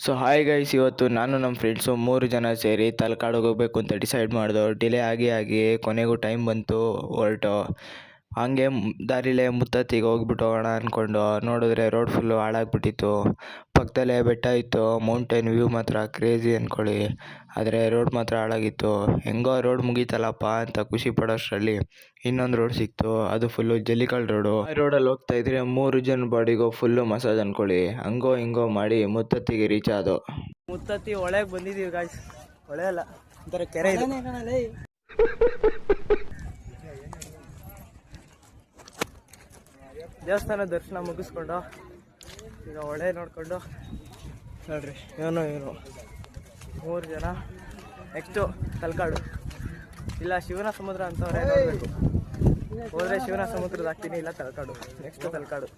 So hi guys, ಇವತ್ತು ನಾನು ನಮ್ಮ ಫ್ರೆಂಡ್ಸು 3 ಜನ ಸೇರಿ ತಲಕಾಡಿಗೆ ಹೋಗಬೇಕು ಅಂತ ಡಿಸೈಡ್ ಮಾಡಿದೋ. ಡಿಲೇ ಆಗಿ ಕೊನೆಗೂ ಟೈಮ್ ಬಂತು, ಹೊರಟು. ಹಾಗೆ ದಾರಿಲೇ ಮುತ್ತತ್ತಿಗೆ ಹೋಗ್ಬಿಟ್ಟು ಹೋಗೋಣ ಅಂದ್ಕೊಂಡು ನೋಡಿದ್ರೆ ರೋಡ್ ಫುಲ್ಲು ಹಾಳಾಗ್ಬಿಟ್ಟಿತ್ತು. ಪಕ್ಕದಲ್ಲೇ ಬೆಟ್ಟ ಇತ್ತು, ಮೌಂಟೇನ್ ವ್ಯೂ ಮಾತ್ರ ಕ್ರೇಜಿ ಅಂದ್ಕೊಳ್ಳಿ. ಆದರೆ ರೋಡ್ ಮಾತ್ರ ಹಾಳಾಗಿತ್ತು. ಹೆಂಗೋ ರೋಡ್ ಮುಗೀತಲ್ಲಪ್ಪ ಅಂತ ಖುಷಿ ಪಡೋಷ್ಟರಲ್ಲಿ ಇನ್ನೊಂದು ರೋಡ್ ಸಿಕ್ತು. ಅದು ಫುಲ್ಲು ಜಲ್ಲಿಕಲ್ ರೋಡು. ಆ ರೋಡಲ್ಲಿ ಹೋಗ್ತಾ ಇದ್ರೆ 3 ಜನ ಬಾಡಿಗೂ ಫುಲ್ಲು ಮಸಾಜ್ ಅಂದ್ಕೊಳ್ಳಿ. ಹಂಗೋ ಹಿಂಗೋ ಮಾಡಿ ಮುತ್ತತ್ತಿಗೆ ರೀಚ್ ಆದೋ. ಮುತ್ತತ್ತಿ ಹೊಳೆಗೆ ಬಂದಿದ್ದೀವಿ ಗಾಯ್ಸ್. ಹೊಳೆ ಅಲ್ಲ, ಒಂಥರ ಕೆರೆ ಇದೆ. ದೇವಸ್ಥಾನ ದರ್ಶನ ಮುಗಿಸ್ಕೊಂಡು ಈಗ ಹೊಳೆ ನೋಡಿಕೊಂಡು ನೋಡ್ರಿ, ಇವನು 3 ಜನ. ನೆಕ್ಸ್ಟು ತಲಕಾಡು, ಇಲ್ಲ ಶಿವನ ಸಮುದ್ರ ಅಂತವ್ರೆ, ನೋಡಬೇಕು. ಹೋದರೆ ಶಿವನ ಸಮುದ್ರದ ಹಾಕ್ತೀನಿ, ಇಲ್ಲ ತಲಕಾಡು. ನೆಕ್ಸ್ಟು ತಲಕಾಡು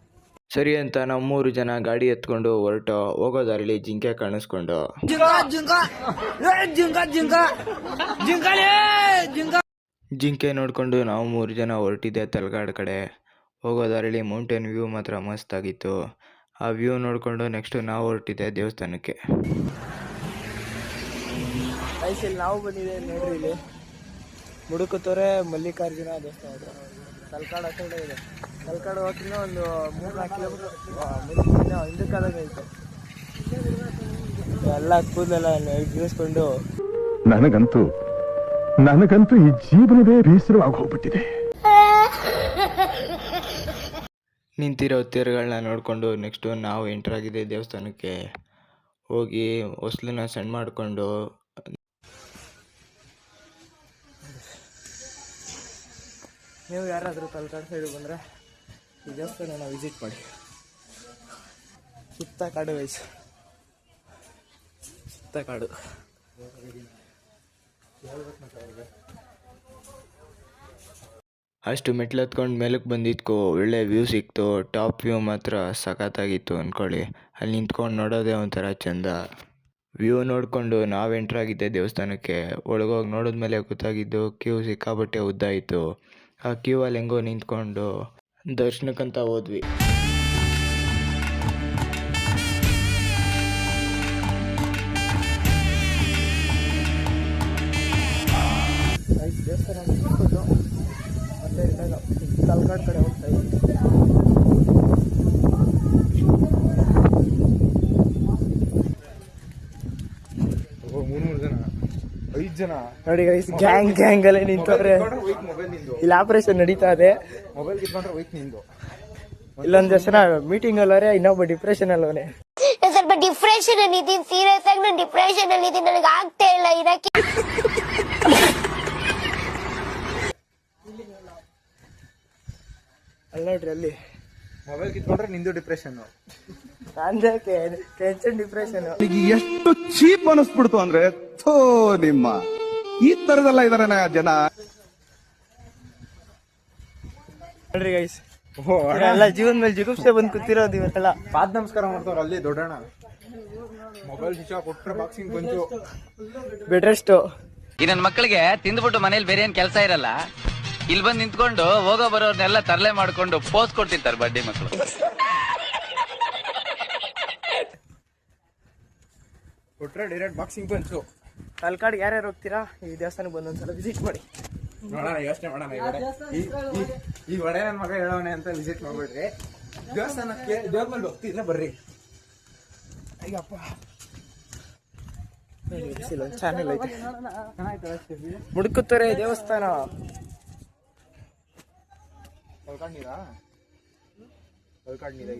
ಸರಿ ಅಂತ ನಾವು 3 ಜನ ಗಾಡಿ ಎತ್ಕೊಂಡು ಹೊರಟು. ಹೋಗೋ ದಾರಿಲಿ ಜಿಂಕೆ ಕಾಣಿಸ್ಕೊಂಡು ಜಿಂಕೆ ನೋಡಿಕೊಂಡು ನಾವು 3 ಜನ ಹೊರಟಿದ್ದೆ ತಲಕಾಡು ಕಡೆ. ಹೋಗೋ ದಾರಿಲಿ ಮೌಂಟೇನ್ ವ್ಯೂ ಮಾತ್ರ ಮಸ್ತಾಗಿತ್ತು. ಆ ವ್ಯೂ ನೋಡಿಕೊಂಡು ನೆಕ್ಸ್ಟು ನಾವು ಹೊರಟಿದ್ದೆ ದೇವಸ್ಥಾನಕ್ಕೆ. ಇಲ್ಲಿ ನಾವು ಬಂದಿದೆ ನೋಡ್ರಿ, ಇಲ್ಲಿ ಮುಡುಕುತೊರೆ ಮಲ್ಲಿಕಾರ್ಜುನ ದೇವಸ್ಥಾನ ತಲಕಾಡು ಹತ್ರ ಇದೆ. ತಲಕಾಡು ಹೋಗಿನ ಒಂದು 3-4 ಕಿಲೋಮೀಟರ್ ಹಿಂದಕ್ಕಾದಾಗ ಐತೆ. ಎಲ್ಲ ಕೂದಲೆಲ್ಲ ಬೀಳಿಸ್ಕೊಂಡು ನನಗಂತೂ ಈ ಜೀವನವೇ ಬೇಸರವಾಗಿ ಹೋಗ್ಬಿಟ್ಟಿದೆ. ನಿಂತಿರೋ ತೇರುಗಳನ್ನ ನೋಡಿಕೊಂಡು ನೆಕ್ಸ್ಟು ನಾವು ಎಂಟರ್ ಆಗಿದೆ ದೇವಸ್ಥಾನಕ್ಕೆ. ಹೋಗಿ ಹೊಸ್ಲನ್ನ ಸಣ್ಣ ಮಾಡಿಕೊಂಡು ನೀವು ಯಾರಾದರೂ ತಲಕಾಡು ಸೈಡ್ ಬಂದರೆ ಈ ದೇವಸ್ಥಾನ ವಿಸಿಟ್ ಮಾಡಿ. ಸುತ್ತ ಕಾಡು ವಯಸ್ಸು, ಸುತ್ತ ಕಾಡು. ಅಷ್ಟು ಮೆಟ್ಲು ಹತ್ಕೊಂಡು ಮೇಲಕ್ಕೆ ಬಂದಿದ್ಕೋ ಒಳ್ಳೆ ವ್ಯೂ ಸಿಕ್ತು. ಟಾಪ್ ವ್ಯೂ ಮಾತ್ರ ಸಖತ್ತಾಗಿತ್ತು ಅಂದ್ಕೊಳ್ಳಿ. ಅಲ್ಲಿ ನಿಂತ್ಕೊಂಡು ನೋಡೋದೇ ಒಂಥರ ಚೆಂದ. ವ್ಯೂ ನೋಡಿಕೊಂಡು ನಾವು ಎಂಟ್ರಾಗಿದ್ದೆ ದೇವಸ್ಥಾನಕ್ಕೆ. ಒಳಗೋಗಿ ನೋಡಿದ್ಮೇಲೆ ಗೊತ್ತಾಗಿದ್ದು ಕ್ಯೂ ಸಿಕ್ಕಾಬಟ್ಟೆ ಉದ್ದ ಇತ್ತು. ಆ ಕ್ಯೂ ಅಲ್ಲಿ ಹೆಂಗೋ ನಿಂತ್ಕೊಂಡು ದರ್ಶನಕ್ಕಂತ ಹೋದ್ವಿ. ದೇವಸ್ಥಾನ ಮತ್ತೆ ತಲಕಾಡು ಕಡೆ ಹೋಗ್ತಾ ಇದ್ವಿ. ಜನ ನೋಡಿ ಗೈಸ್, ಗ್ಯಾಂಗ್ ಅಲ್ಲೇ ನಿಂತವ್ರೆ. ಇಲ್ಲಿ ಆಪರೇಷನ್ ನಡೀತಾ ಇದೆ. ಮೊಬೈಲ್ ಕಿತ್ಕೊಂಡ್ರೆ ಹೋಯ್ತು ನಿಂದು. ಇಲ್ಲೊಂದು ಜನ ಮೀಟಿಂಗ್ ಅಲ್ಲವರೆ, ಇನ್ನೊಬ್ಬ ಡಿಪ್ರೆಷನ್ ಅಲ್ಲವನೆ. ಸ್ವಲ್ಪ ಡಿಪ್ರೆಷನ್ ಅಲ್ಲಿ ಇದೀನಿ, ಸೀರಿಯಸ್ ಆಗಿ ನಾನು ಡಿಪ್ರೆಷನ್ ಅಲ್ಲಿ ಇದೀನಿ, ನನಗೆ ಆಗ್ತಾ ಇಲ್ಲ ಇರಕ್ಕೆ. ಅಲ್ಲಿ ನೋಡ್ರಿ, ಅಲ್ಲಿ ಮೊಬೈಲ್ ಕಿತ್ಕೊಂಡ್ರೆ ನಿಂದು ಡಿಪ್ರೆಷನ್. Tension depression. ಎಷ್ಟು ಚೀಪ್ ಅನಿಸ್ಬಿಡ್ತು ಅಂದ್ರೆ, ಥೋ ನಿಮ್ಮ ಈ ತರದೆಲ್ಲ ಇದಾರೆ ಜನ. ನೋಡ್ರಿ ಗೈಸ್, ಎಲ್ಲ ಜೀವನ ಮೇಲೆ ಜಿಗುಪ್ಸೆ ಬಂದು ಕೂತಿರೋದು ಇವತ್ತೆಲ್ಲ. ಪಾದ ನಮಸ್ಕಾರ ಮಾಡ್ತಾವ್ರ ಅಲ್ಲಿ ದೊಡ್ಡಣ್ಣ. ಮೊಬೈಲ್ ಸ್ವಿಚ್ ಆಫ್ ಕೊಟ್ರೆ ಬಾಕ್ಸಿಂಗ್ ಬಂತು. ಬೆಡ್ರೆಸ್ಟು ಈ ನನ್ನ ಮಕ್ಕಳಿಗೆ ತಿಂದ್ಬಿಟ್ಟು ಮನೇಲಿ ಬೇರೆ ಏನ್ ಕೆಲಸ ಇರಲ್ಲ, ಇಲ್ಲಿ ಬಂದು ನಿಂತ್ಕೊಂಡು ಹೋಗೋ ಬರೋರ್ನೆಲ್ಲ ತರಲೆ ಮಾಡ್ಕೊಂಡು ಪೋಸ್ ಕೊಡ್ತಿರ್ತಾರೆ ಬಡ್ಡಿ ಮಕ್ಕಳು. ಕೊಟ್ರೆ ಡೈರೆಕ್ಟ್ ಬಾಕ್ಸಿಂಗ್ ಬಂತು. ತಲಕಾಡಿಗೆ ಯಾರ್ಯಾರು ಹೋಗ್ತೀರಾ, ಈ ದೇವಸ್ಥಾನಕ್ಕೆ ಬಂದೊಂದ್ಸಲ ವಿಸಿಟ್ ಮಾಡಿ. ನೋಡೋಣ, ಯೋಚನೆ ಮಾಡೋಣ. ಈ ಒಡೆ ನನ್ನ ಮಗ ಹೇಳೋಣ ಅಂತ ವಿಸಿಟ್ ಮಾಡ್ಬಿಡ್ರಿ. ದೇವಸ್ಥಾನಕ್ಕೆ ದೇವ್ರ ಮೇಲೆ ಹೋಗ್ತಿದ್ರೆ ಬರ್ರಿ. ಅಯ್ಯಪ್ಪ, ಚಾನೆಲ್ ಐತೆ, ಮುಡುಕುತೊರೆ ದೇವಸ್ಥಾನ. ತಲಕಾಡು ನೀರಾ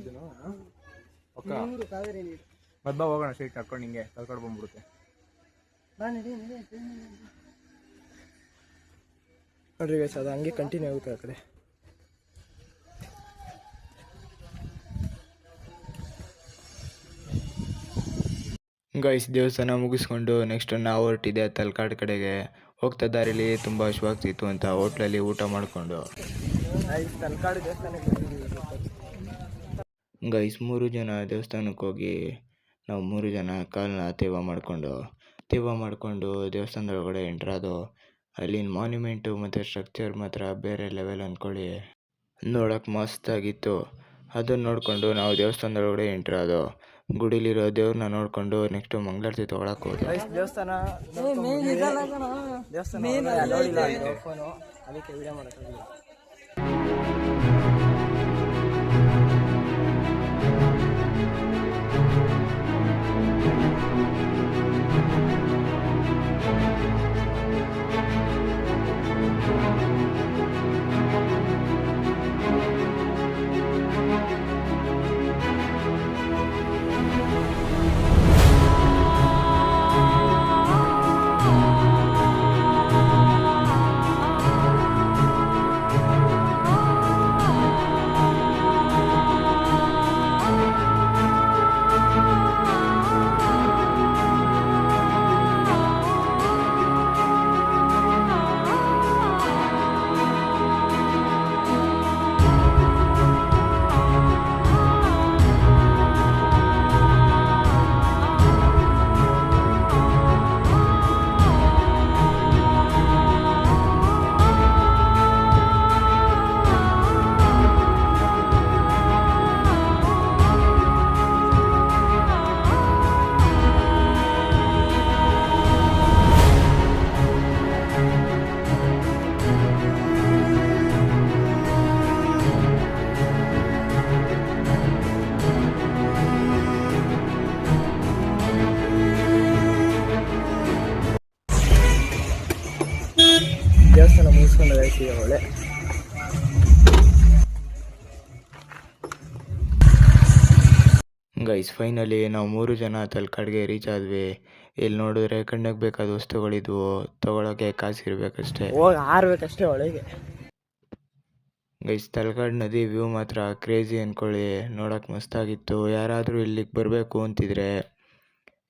ಇದನ್ನು ಮದ್ಬಾ ಹೋಗೋಣ ಸ್ಟ್ರೈಟ್ ನಡ್ಕೊಂಡು. ಹಿಂಗೆ ತಲಕಾಡು ಬಂದ್ಬಿಡುತ್ತೆ. ನೋಡ್ರಿ ಗೈಸ್, ಅದು ಹಂಗೆ ಕಂಟಿನ್ಯೂ ಆಗುತ್ತೆ ಆ ಕಡೆ. ಗೈಸ್, ದೇವಸ್ಥಾನ ಮುಗಿಸ್ಕೊಂಡು ನೆಕ್ಸ್ಟ್ ನಾವು ಹೊರಟಿದ್ದೆ ತಲಕಾಡು ಕಡೆಗೆ. ಹೋಗ್ತಾ ದಾರಿಲಿ ತುಂಬ ಹಶ್ವಾಗ್ತಿತ್ತು ಅಂತ ಹೋಟ್ಲಲ್ಲಿ ಊಟ ಮಾಡಿಕೊಂಡು ತಲಕಾಡು ದೇವಸ್ಥಾನಕ್ಕೆ ಗೈಸ್ 3 ಜನ ದೇವಸ್ಥಾನಕ್ಕೆ ಹೋಗಿ ನಾವು 3 ಜನ ಕಾಲನ್ನ ತೇವ ಮಾಡಿಕೊಂಡು ದೇವಸ್ಥಾನದೊಳಗಡೆ ಎಂಟ್ರಾದೋ. ಅಲ್ಲಿನ ಮಾನ್ಯುಮೆಂಟು ಮತ್ತು ಸ್ಟ್ರಕ್ಚರ್ ಮಾತ್ರ ಬೇರೆ ಲೆವೆಲ್ ಅಂದ್ಕೊಳ್ಳಿ. ನೋಡೋಕೆ ಮಸ್ತಾಗಿತ್ತು. ಅದನ್ನು ನೋಡಿಕೊಂಡು ನಾವು ದೇವಸ್ಥಾನದೊಳಗಡೆ ಎಂಟ್ರಾದೋ. ಗುಡಿಲಿರೋ ದೇವ್ರನ್ನ ನೋಡಿಕೊಂಡು ನೆಕ್ಸ್ಟು ಮಂಗಳಾರತಿ ತೊಗೊಳಕ್ಕೆ ಹೋದೆ. ದೇವಸ್ಥಾನ ಫೋನು ಅದಕ್ಕೆ ವಿಡಿಯೋ ಮಾಡೋಕ್ಕಾಗಲಿಲ್ಲ. ದೇವಸ್ಥಾನ ಮುಗಿಸ್ಕೊಂಡು ಹೋಗ್ತೀವಿ ಒಳ್ಳೆ. ಗೈಸ್ ಫೈನಲಿ ನಾವು 3 ಜನ ತಲಕಾಡ್ಗೆ ರೀಚ್ ಆದ್ವಿ. ಇಲ್ಲಿ ನೋಡಿದ್ರೆ ಕಣ್ಣಿಗೆ ಬೇಕಾದ ವಸ್ತುಗಳಿದ್ವು, ತೊಗೊಳಕ್ಕೆ ಕಾಸಿರ್ಬೇಕಷ್ಟೇ. ಹೋಗಿ ಆರ್ಬೇಕಷ್ಟೇ ಒಳಗೆ. ಗೈಸ್ ತಲಕಾಡು ನದಿ ವ್ಯೂ ಮಾತ್ರ ಕ್ರೇಜಿ ಅಂದ್ಕೊಳ್ಳಿ, ನೋಡೋಕೆ ಮಸ್ತಾಗಿತ್ತು. ಯಾರಾದರೂ ಇಲ್ಲಿಗೆ ಬರಬೇಕು ಅಂತಿದ್ರೆ,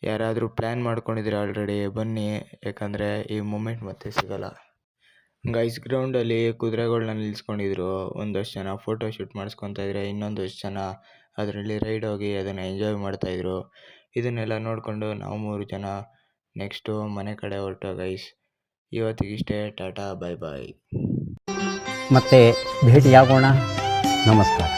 ಯಾರಾದರೂ ಪ್ಲ್ಯಾನ್ ಮಾಡ್ಕೊಂಡಿದ್ರೆ ಆಲ್ರೆಡಿ ಬನ್ನಿ, ಯಾಕಂದರೆ ಈ ಮೂಮೆಂಟ್ ಮತ್ತೆ ಸಿಗೋಲ್ಲ. ಗೈಸ್ ಗ್ರೌಂಡಲ್ಲಿ ಕುದುರೆಗಳನ್ನ ನಿಲ್ಲಿಸ್ಕೊಂಡಿದ್ರು. ಒಂದಷ್ಟು ಜನ ಫೋಟೋ ಶೂಟ್ ಮಾಡಿಸ್ಕೊತಾ ಇದ್ರೆ, ಇನ್ನೊಂದಷ್ಟು ಜನ ಅದರಲ್ಲಿ ರೈಡ್ ಹೋಗಿ ಅದನ್ನು ಎಂಜಾಯ್ ಮಾಡ್ತಾಯಿದ್ರು. ಇದನ್ನೆಲ್ಲ ನೋಡಿಕೊಂಡು ನಾವು 3 ಜನ ನೆಕ್ಸ್ಟು ಮನೆ ಕಡೆ ಹೊರಟು ಗೈಸ್. ಇವತ್ತಿಗಿಷ್ಟೇ, ಟಾಟಾ, ಬಾಯ್ ಬಾಯ್. ಮತ್ತೆ ಭೇಟಿಯಾಗೋಣ. ನಮಸ್ಕಾರ.